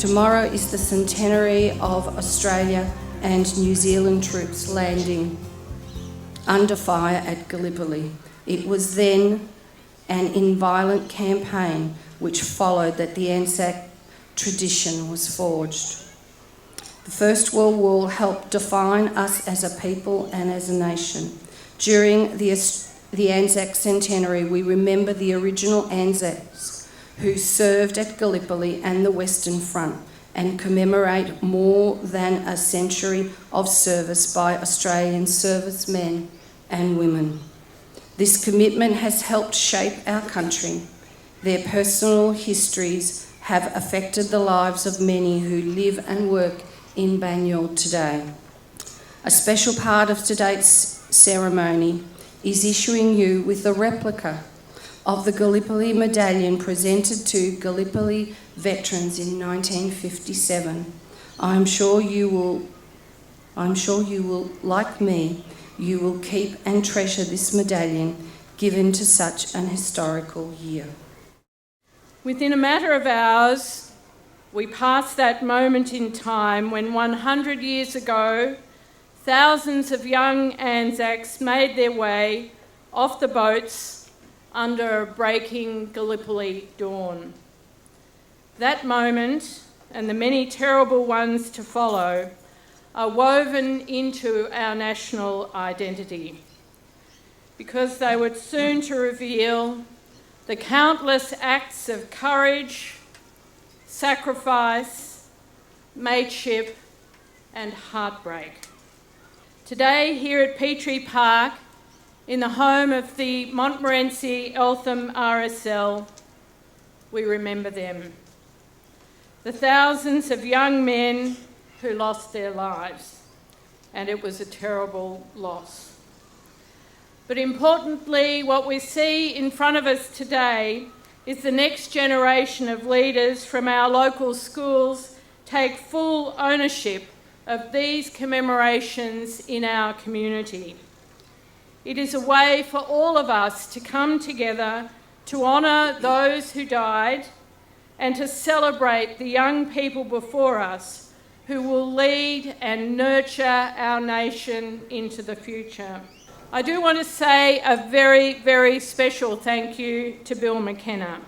Tomorrow is the centenary of Australia and New Zealand troops landing under fire at Gallipoli. It was then an violent campaign which followed that the ANZAC tradition was forged. The First World War helped define us as a people and as a nation. During the ANZAC Centenary, we remember the original ANZACs who served at Gallipoli and the Western Front, and commemorate more than a century of service by Australian servicemen and women. This commitment has helped shape our country. Their personal histories have affected the lives of many who live and work in Banyule today. A special part of today's ceremony is issuing you with a replica of the Gallipoli medallion presented to Gallipoli veterans in 1957. I'm sure you will, like me, you will keep and treasure this medallion given to such an historical year. Within a matter of hours, we pass that moment in time when 100 years ago, thousands of young ANZACs made their way off the boats under a breaking Gallipoli dawn. That moment, and the many terrible ones to follow, are woven into our national identity, because they were soon to reveal the countless acts of courage, sacrifice, mateship, and heartbreak. Today, here at Petrie Park, in the home of the Montmorency Eltham RSL, we remember them. The thousands of young men who lost their lives, and it was a terrible loss. But importantly, what we see in front of us today is the next generation of leaders from our local schools take full ownership of these commemorations in our community. It is a way for all of us to come together to honour those who died and to celebrate the young people before us who will lead and nurture our nation into the future. I do want to say a very, very special thank you to Bill McKenna.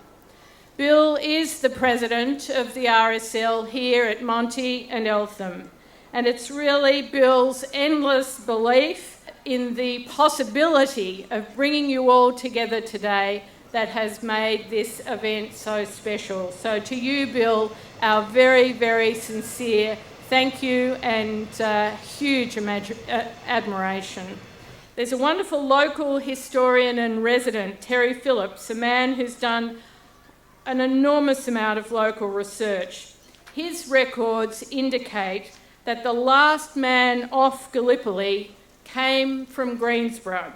Bill is the president of the RSL here at Monty and Eltham, and it's really Bill's endless belief in the possibility of bringing you all together today that has made this event so special. So to you, Bill, our very, very sincere thank you and huge admiration. There's a wonderful local historian and resident, Terry Phillips, a man who's done an enormous amount of local research. His records indicate that the last man off Gallipoli came from Greensborough.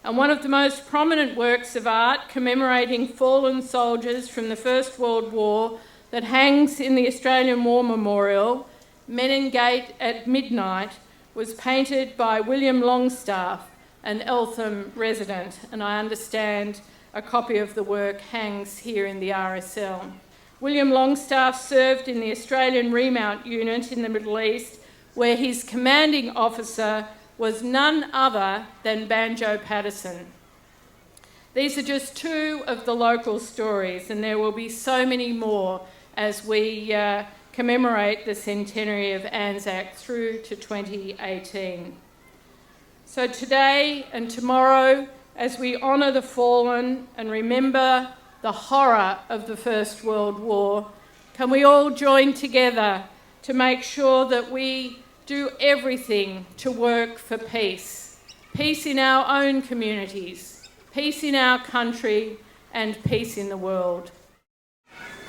And one of the most prominent works of art commemorating fallen soldiers from the First World War that hangs in the Australian War Memorial, Meningate at Midnight, was painted by William Longstaff, an Eltham resident, and I understand a copy of the work hangs here in the RSL. William Longstaff served in the Australian Remount Unit in the Middle East, where his commanding officer was none other than Banjo Patterson. These are just two of the local stories, and there will be so many more as we commemorate the centenary of ANZAC through to 2018. So today and tomorrow, as we honour the fallen and remember the horror of the First World War, can we all join together to make sure that we do everything to work for peace? Peace in our own communities, peace in our country, and peace in the world.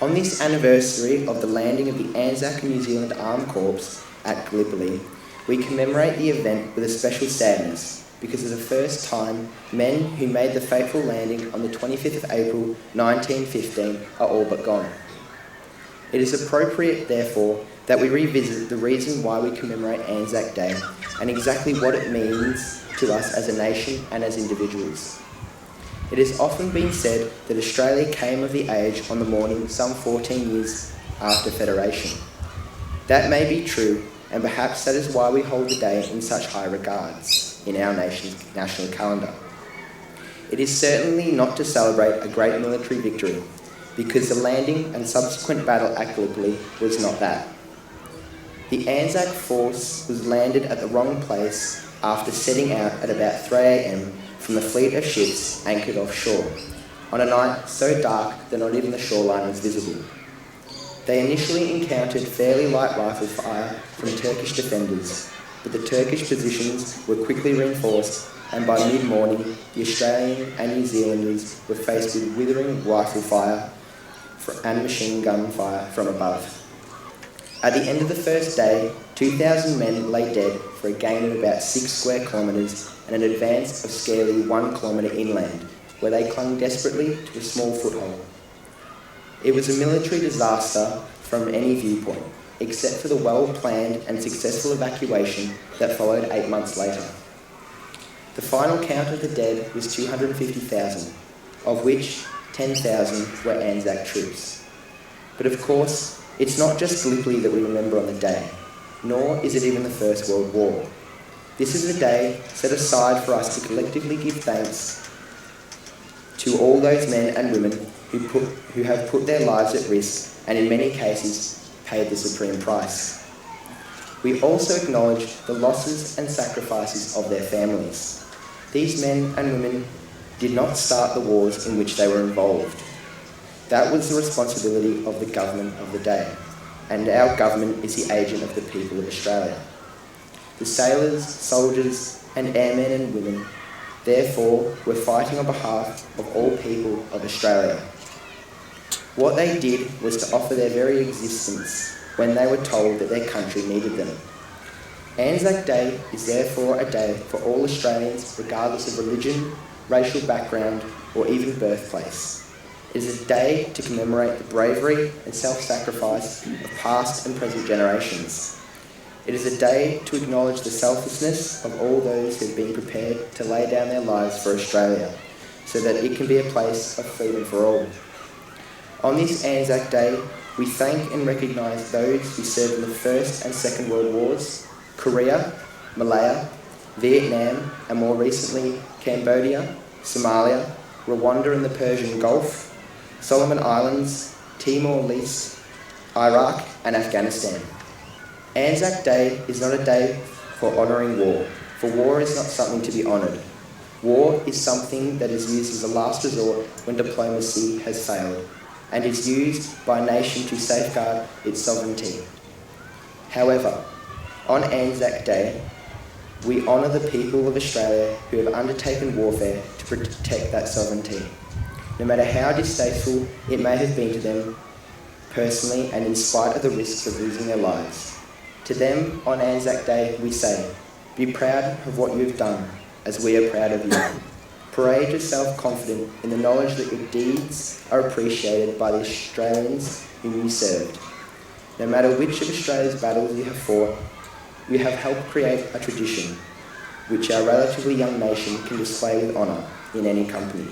On this anniversary of the landing of the ANZAC New Zealand Armed Corps at Gallipoli, we commemorate the event with a special sadness, because for the first time, men who made the fateful landing on the 25th of April 1915 are all but gone. It is appropriate, therefore, that we revisit the reason why we commemorate ANZAC Day and exactly what it means to us as a nation and as individuals. It has often been said that Australia came of the age on the morning some 14 years after Federation. That may be true, and perhaps that is why we hold the day in such high regards in our nation's national calendar. It is certainly not to celebrate a great military victory, because the landing and subsequent battle at Gallipoli was not that. The ANZAC force was landed at the wrong place after setting out at about 3 a.m. from the fleet of ships anchored offshore, on a night so dark that not even the shoreline was visible. They initially encountered fairly light rifle fire from Turkish defenders, but the Turkish positions were quickly reinforced, and by mid-morning the Australian and New Zealanders were faced with withering rifle fire and machine gun fire from above. At the end of the first day, 2,000 men lay dead for a gain of about 6 square kilometres and an advance of scarcely 1 kilometre inland, where they clung desperately to a small foothold. It was a military disaster from any viewpoint, except for the well-planned and successful evacuation that followed 8 months later. The final count of the dead was 250,000, of which 10,000 were ANZAC troops. But of course, it's not just Gallipoli that we remember on the day, nor is it even the First World War. This is a day set aside for us to collectively give thanks to all those men and women who have put their lives at risk and in many cases paid the supreme price. We also acknowledge the losses and sacrifices of their families. These men and women did not start the wars in which they were involved. That was the responsibility of the government of the day, and our government is the agent of the people of Australia. The sailors, soldiers and airmen and women, therefore, were fighting on behalf of all people of Australia. What they did was to offer their very existence when they were told that their country needed them. ANZAC Day is therefore a day for all Australians, regardless of religion, racial background or even birthplace. It is a day to commemorate the bravery and self-sacrifice of past and present generations. It is a day to acknowledge the selflessness of all those who have been prepared to lay down their lives for Australia, so that it can be a place of freedom for all. On this ANZAC Day, we thank and recognise those who served in the First and Second World Wars, Korea, Malaya, Vietnam, and more recently Cambodia, Somalia, Rwanda and the Persian Gulf, Solomon Islands, Timor-Leste, Iraq and Afghanistan. ANZAC Day is not a day for honouring war, for war is not something to be honoured. War is something that is used as a last resort when diplomacy has failed, and is used by a nation to safeguard its sovereignty. However, on ANZAC Day, we honour the people of Australia who have undertaken warfare to protect that sovereignty, no matter how distasteful it may have been to them personally and in spite of the risks of losing their lives. To them, on ANZAC Day, we say, be proud of what you have done, as we are proud of you. Parade yourself confident in the knowledge that your deeds are appreciated by the Australians whom you served. No matter which of Australia's battles you have fought, you have helped create a tradition which our relatively young nation can display with honour in any company.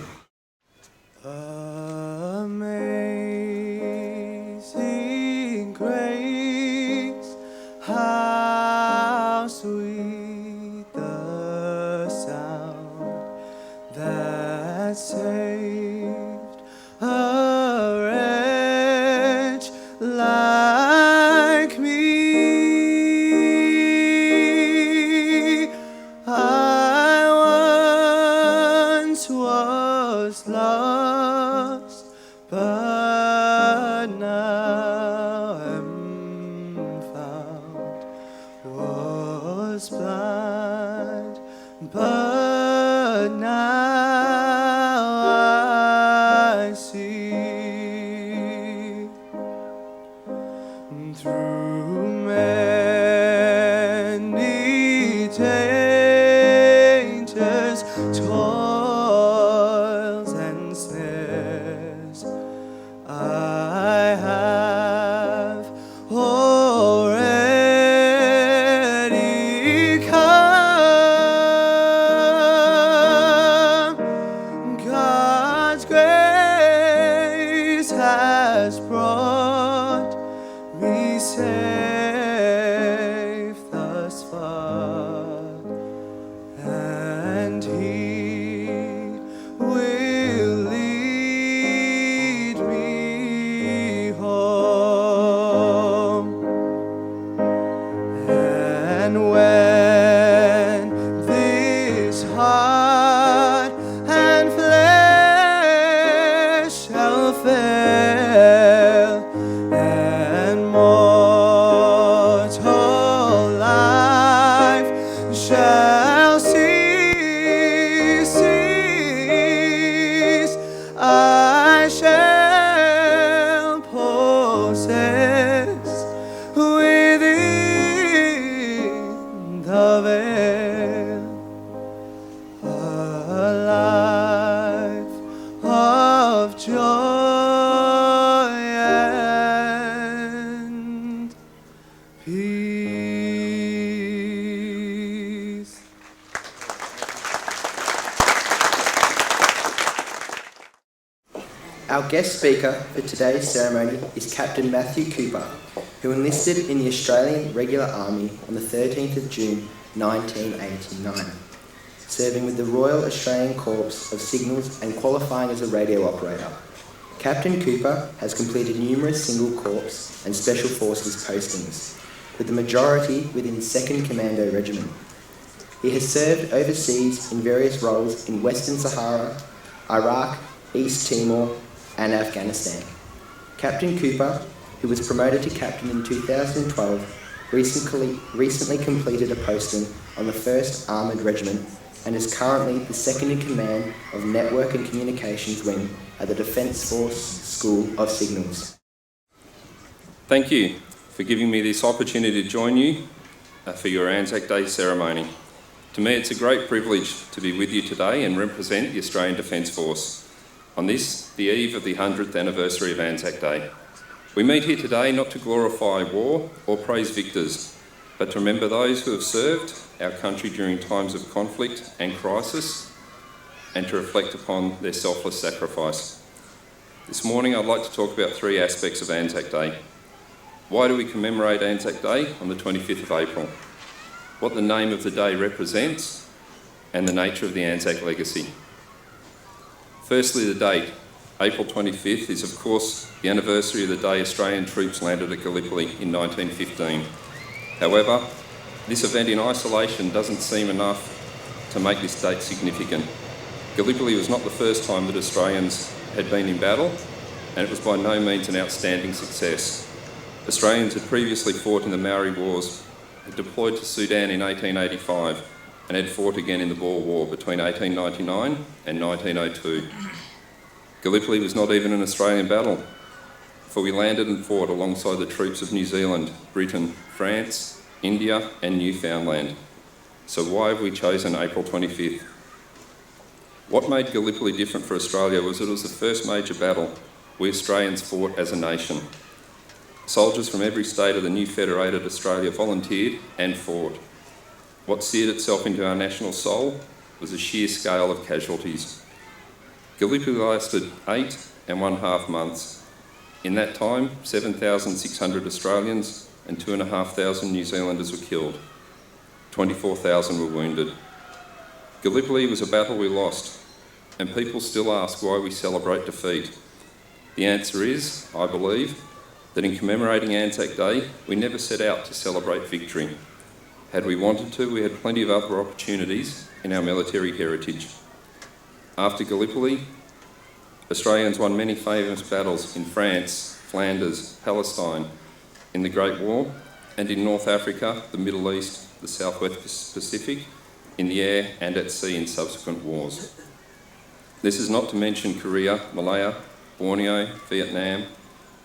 Amazing grace, how sweet the sound that saved a wretch like me. I once was lost, but now am found. Was blind, but now I see. Through many dangers, toils and snares, I have already come. God's grace has brought Our guest speaker for today's ceremony is Captain Matthew Cooper, who enlisted in the Australian Regular Army on the 13th of June 1989, serving with the Royal Australian Corps of Signals and qualifying as a radio operator. Captain Cooper has completed numerous single corps and special forces postings, with the majority within 2nd Commando Regiment. He has served overseas in various roles in Western Sahara, Iraq, East Timor and Afghanistan. Captain Cooper, who was promoted to captain in 2012, recently completed a posting on the 1st Armoured Regiment and is currently the second in command of Network and Communications Wing at the Defence Force School of Signals. Thank you for giving me this opportunity to join you for your ANZAC Day ceremony. To me, it's a great privilege to be with you today and represent the Australian Defence Force on this, the eve of the 100th anniversary of ANZAC Day. We meet here today not to glorify war or praise victors, but to remember those who have served our country during times of conflict and crisis, and to reflect upon their selfless sacrifice. This morning I'd like to talk about 3 aspects of ANZAC Day. Why do we commemorate ANZAC Day on the 25th of April? What the name of the day represents, and the nature of the ANZAC legacy. Firstly, the date. April 25th is, of course, the anniversary of the day Australian troops landed at Gallipoli in 1915. However, this event in isolation doesn't seem enough to make this date significant. Gallipoli was not the first time that Australians had been in battle, and it was by no means an outstanding success. Australians had previously fought in the Maori Wars, had deployed to Sudan in 1885, and had fought again in the Boer War between 1899 and 1902. Gallipoli was not even an Australian battle, for we landed and fought alongside the troops of New Zealand, Britain, France, India and Newfoundland. So why have we chosen April 25th? What made Gallipoli different for Australia was that it was the first major battle we Australians fought as a nation. Soldiers from every state of the new federated Australia volunteered and fought. What seared itself into our national soul was the sheer scale of casualties. Gallipoli lasted 8.5 months. In that time, 7,600 Australians and 2,500 New Zealanders were killed. 24,000 were wounded. Gallipoli was a battle we lost, and people still ask why we celebrate defeat. The answer is, I believe, that in commemorating ANZAC Day, we never set out to celebrate victory. Had we wanted to, we had plenty of other opportunities in our military heritage. After Gallipoli, Australians won many famous battles in France, Flanders, Palestine, in the Great War, and in North Africa, the Middle East, the Southwest Pacific, in the air and at sea in subsequent wars. This is not to mention Korea, Malaya, Borneo, Vietnam,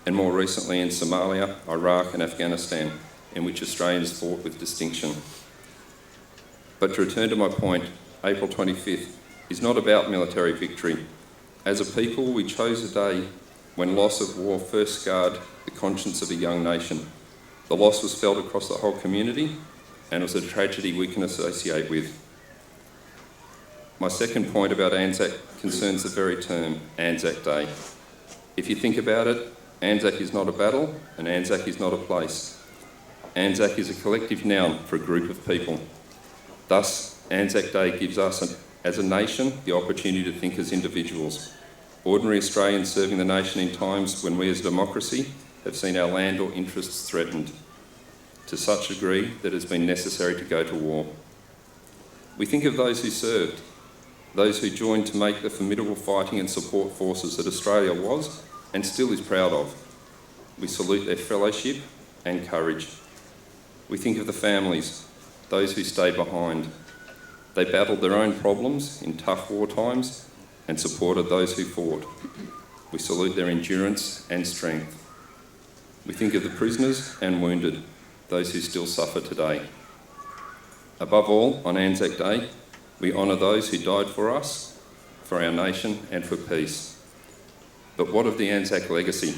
and more recently in Somalia, Iraq and Afghanistan, in which Australians fought with distinction. But to return to my point, April 25th is not about military victory. As a people, we chose a day when loss of war first scarred the conscience of a young nation. The loss was felt across the whole community, and it was a tragedy we can associate with. My second point about ANZAC concerns the very term, ANZAC Day. If you think about it, ANZAC is not a battle, and ANZAC is not a place. ANZAC is a collective noun for a group of people. Thus, ANZAC Day gives us, as a nation, the opportunity to think as individuals. Ordinary Australians serving the nation in times when we as a democracy have seen our land or interests threatened, to such a degree that it has been necessary to go to war. We think of those who served, those who joined to make the formidable fighting and support forces that Australia was and still is proud of. We salute their fellowship and courage. We think of the families, those who stayed behind. They battled their own problems in tough war times and supported those who fought. We salute their endurance and strength. We think of the prisoners and wounded, those who still suffer today. Above all, on ANZAC Day, we honour those who died for us, for our nation and for peace. But what of the ANZAC legacy?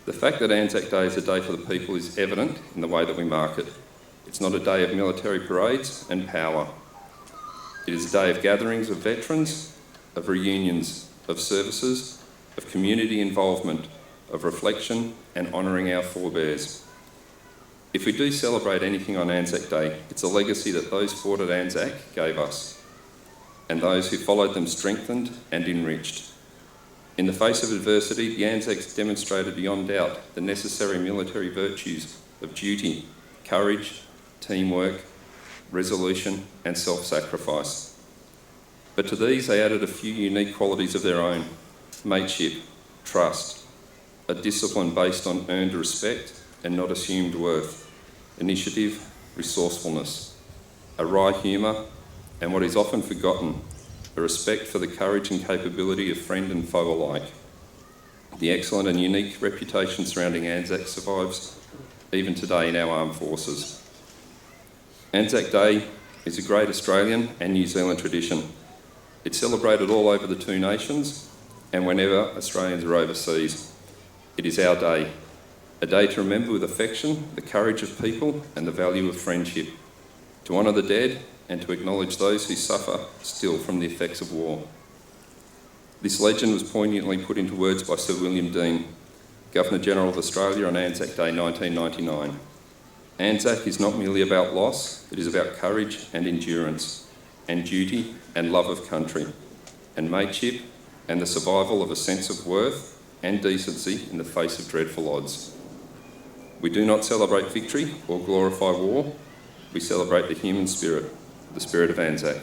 The fact that ANZAC Day is a day for the people is evident in the way that we mark it. It's not a day of military parades and power. It is a day of gatherings of veterans, of reunions, of services, of community involvement, of reflection and honouring our forebears. If we do celebrate anything on Anzac Day, it's a legacy that those fought at Anzac gave us, and those who followed them strengthened and enriched. In the face of adversity, the Anzacs demonstrated beyond doubt the necessary military virtues of duty, courage, teamwork, resolution and self-sacrifice. But to these they added a few unique qualities of their own: mateship, trust, a discipline based on earned respect and not assumed worth, initiative, resourcefulness, a wry humour, and what is often forgotten, a respect for the courage and capability of friend and foe alike. The excellent and unique reputation surrounding Anzac survives even today in our armed forces. Anzac Day is a great Australian and New Zealand tradition. It's celebrated all over the two nations and whenever Australians are overseas. It is our day, a day to remember with affection the courage of people and the value of friendship, to honour the dead and to acknowledge those who suffer still from the effects of war. This legend was poignantly put into words by Sir William Dean, Governor-General of Australia on Anzac Day 1999. Anzac is not merely about loss, it is about courage and endurance, and duty and love of country, and mateship and the survival of a sense of worth and decency in the face of dreadful odds. We do not celebrate victory or glorify war, we celebrate the human spirit, the spirit of Anzac.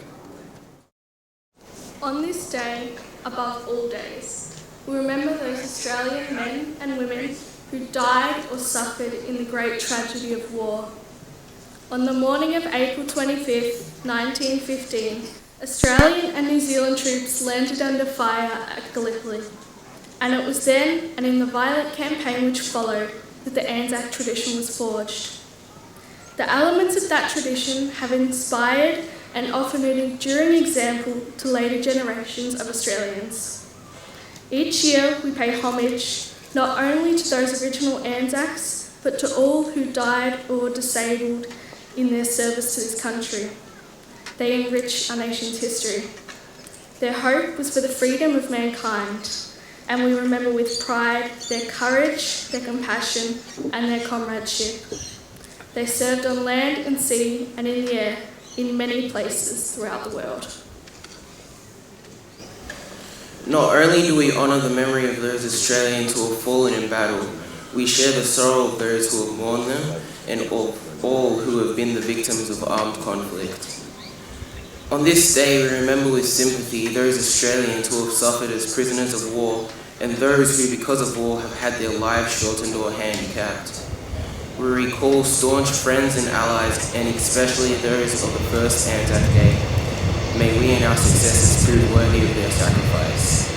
On this day, above all days, we remember those Australian men and women who died or suffered in the great tragedy of war. On the morning of April 25th, 1915, Australian and New Zealand troops landed under fire at Gallipoli, and it was then and in the violent campaign which followed that the Anzac tradition was forged. The elements of that tradition have inspired and offered an enduring example to later generations of Australians. Each year we pay homage not only to those original Anzacs, but to all who died or were disabled in their service to this country. They enrich our nation's history. Their hope was for the freedom of mankind, and we remember with pride their courage, their compassion, and their comradeship. They served on land and sea and in the air in many places throughout the world. Not only do we honour the memory of those Australians who have fallen in battle, we share the sorrow of those who have mourned them and of all who have been the victims of armed conflict. On this day, we remember with sympathy those Australians who have suffered as prisoners of war and those who, because of war, have had their lives shortened or handicapped. We recall staunch friends and allies, and especially those of the first Anzac Day. May we and our successors prove worthy of their sacrifice.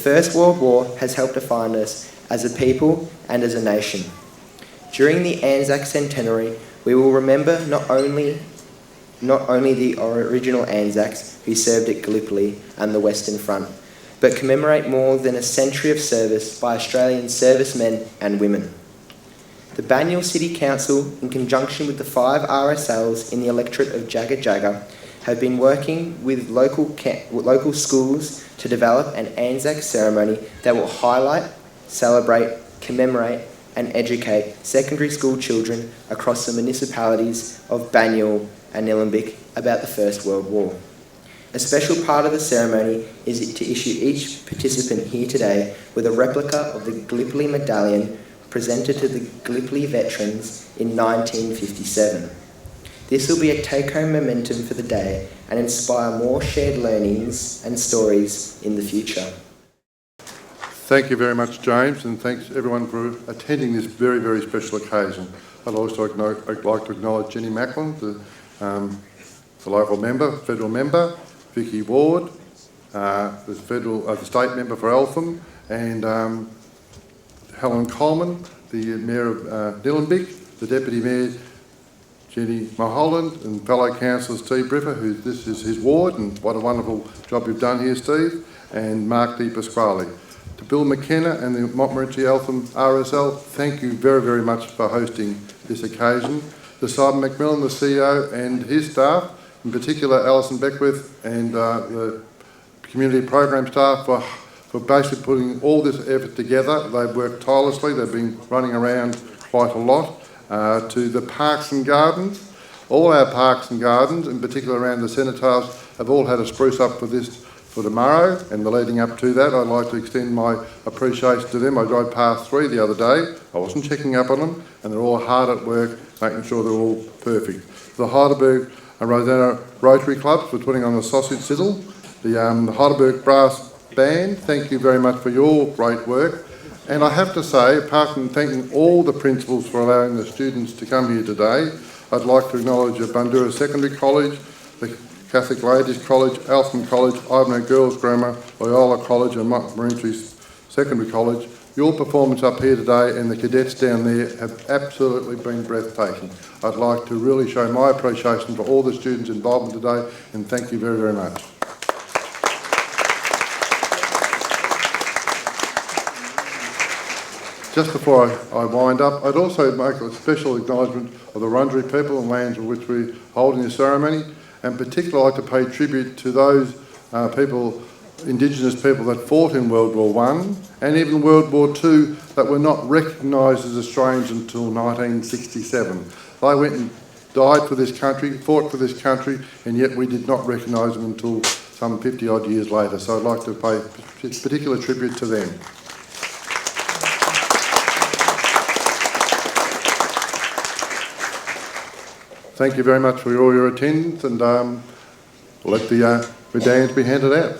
First World War has helped define us as a people and as a nation. During the ANZAC Centenary, we will remember not only the original Anzacs who served at Gallipoli and the Western Front, but commemorate more than a century of service by Australian servicemen and women. The Banyule City Council, in conjunction with the 5 RSLs in the electorate of Jagajaga, have been working with local schools to develop an ANZAC ceremony that will highlight, celebrate, commemorate and educate secondary school children across the municipalities of Banyule and Nillumbik about the First World War. A special part of the ceremony is to issue each participant here today with a replica of the Gallipoli medallion presented to the Gallipoli veterans in 1957. This will be a take-home momentum for the day and inspire more shared learnings and stories in the future. Thank you very much, James, and thanks everyone for attending this very, very special occasion. I'd also like to acknowledge Jenny Macklin, the local member, federal member, Vicky Ward, the state member for Eltham, and Helen Coleman, the Mayor of Nillumbik, the Deputy Mayor Jenny Mulholland, and fellow councillor Steve Briffer, who this is his ward, and what a wonderful job you've done here, Steve, and Mark Di Pasquale. To Bill McKenna and the Montmorency Eltham RSL, thank you very, very much for hosting this occasion. To Simon McMillan, the CEO, and his staff, in particular Alison Beckwith and the community program staff for basically putting all this effort together. They've worked tirelessly, they've been running around quite a lot. To the parks and gardens, all our parks and gardens, in particular around the cenotaphs, have all had a spruce up for this for tomorrow and the leading up to that. I'd like to extend my appreciation to them. I drove past 3 the other day. I wasn't checking up on them, and they're all hard at work making sure they're all perfect. The Heidelberg Rosanna Rotary Club for putting on the sausage sizzle, the Heidelberg Brass Band, thank you very much for your great work. And I have to say, apart from thanking all the principals for allowing the students to come here today, I'd like to acknowledge the Bundoora Secondary College, the Catholic Ladies College, Alston College, Ivanhoe Girls Grammar, Loyola College and Montmorency Secondary College. Your performance up here today and the cadets down there have absolutely been breathtaking. I'd like to really show my appreciation for all the students' involvement today and thank you very, very much. Just before I wind up, I'd also make a special acknowledgement of the Wurundjeri people and lands in which we're holding this ceremony, and particularly I'd like to pay tribute to those people, Indigenous people that fought in World War I and even World War II that were not recognised as Australians until 1967. They went and died for this country, fought for this country, and yet we did not recognise them until some 50 odd years later. So I'd like to pay particular tribute to them. Thank you very much for all your attendance, and we'll let the medallions be handed out.